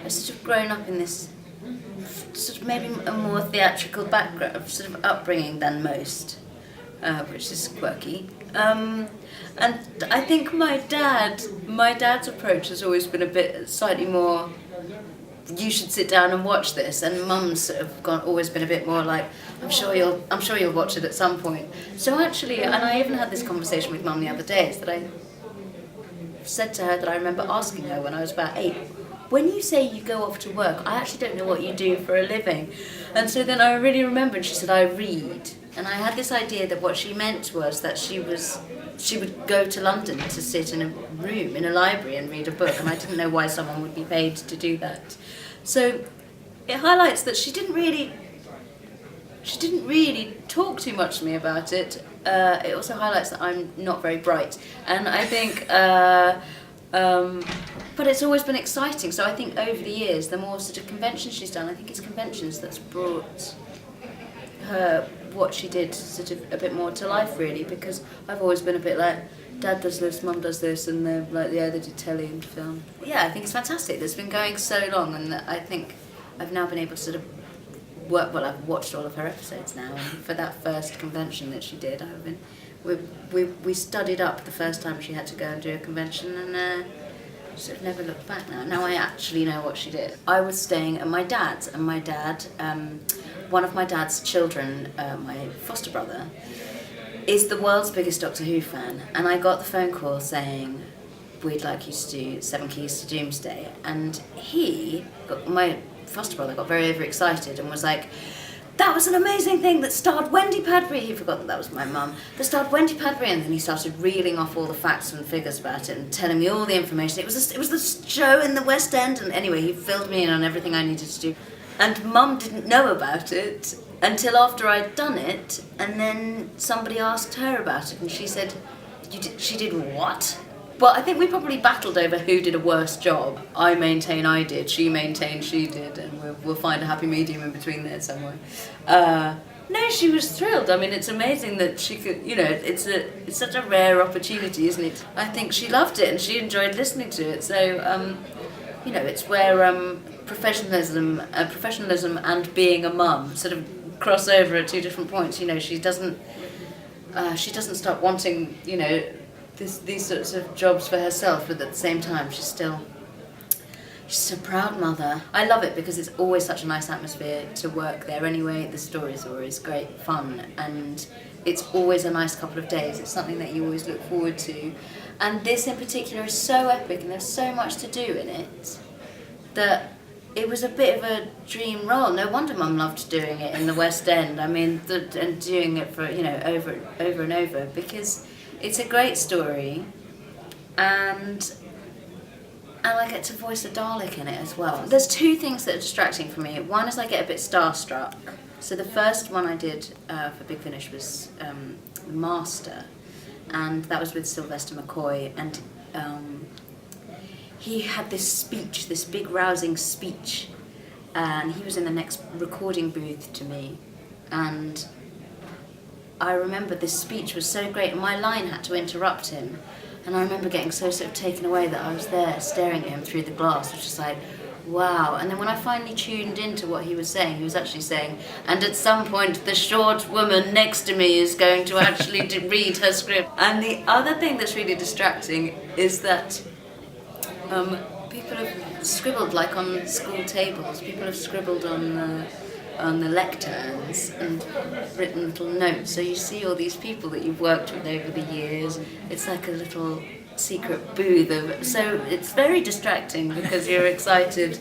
I've sort of grown up in this sort of maybe a more theatrical background, sort of upbringing than most, which is quirky. And I think my dad's approach has always been a bit slightly more, you should sit down and watch this, and Mum's sort of always been a bit more like, I'm sure you'll watch it at some point. So actually, and I even had this conversation with Mum the other day, is that I said to her that I remember asking her when I was about 8, when you say you go off to work, I actually don't know what you do for a living. And so then I really remembered, she said, I read. And I had this idea that what she meant was that she would go to London to sit in a room, in a library, and read a book, and I didn't know why someone would be paid to do that. So it highlights that she didn't really talk too much to me about it. It also highlights that I'm not very bright, and I think, but it's always been exciting. So I think over the years, the more sort of conventions she's done, I think it's conventions that's brought her what she did sort of a bit more to life, really, because I've always been a bit like, Dad does this, Mum does this, and they're like, yeah, they did telly and film. Yeah, I think it's fantastic. It's been going so long, and I think I've now been able to sort of work. Well, I've watched all of her episodes now, and for that first convention that she did, we studied up the first time she had to go and do a convention, and sort of never looked back now. Now I actually know what she did. I was staying at my dad's, and my dad, one of my dad's children, my foster brother, is the world's biggest Doctor Who fan, and I got the phone call saying, we'd like you to do 7 Keys to Doomsday, and my foster brother got very overexcited and was like, that was an amazing thing that starred Wendy Padbury. He forgot that was my mum. That starred Wendy Padbury, and then he started reeling off all the facts and figures about it and telling me all the information. It was the show in the West End, and anyway, he filled me in on everything I needed to do. And Mum didn't know about it until after I'd done it, and then somebody asked her about it, and she said, she did what? Well, I think we probably battled over who did a worse job. I maintain I did, she maintained she did, and we'll find a happy medium in between there somewhere. No, she was thrilled. I mean, it's amazing that she could, it's such a rare opportunity, isn't it? I think she loved it and she enjoyed listening to it. So, it's where professionalism and being a mum sort of cross over at two different points. She doesn't start wanting, these sorts of jobs for herself, but at the same time she's a proud mother. I love it because it's always such a nice atmosphere to work there anyway. The stories are always great fun, and it's always a nice couple of days. It's something that you always look forward to, and this in particular is so epic and there's so much to do in it that it was a bit of a dream role. No wonder Mum loved doing it in the West End. I mean, and doing it for over and over, because it's a great story, and I get to voice a Dalek in it as well. There's two things that are distracting for me. One is I get a bit starstruck. So the first one I did for Big Finish was The Master, and that was with Sylvester McCoy, and he had this speech, this big rousing speech, and he was in the next recording booth to me, and I remember this speech was so great, and my line had to interrupt him, and I remember getting so sort of taken away that I was there staring at him through the glass, which was like, wow. And then when I finally tuned into what he was saying, he was actually saying, and at some point the short woman next to me is going to actually read her script. And the other thing that's really distracting is that people have scribbled, like on school tables, people have scribbled on the lecterns and written little notes. So you see all these people that you've worked with over the years. It's like a little secret booth so it's very distracting because you're excited.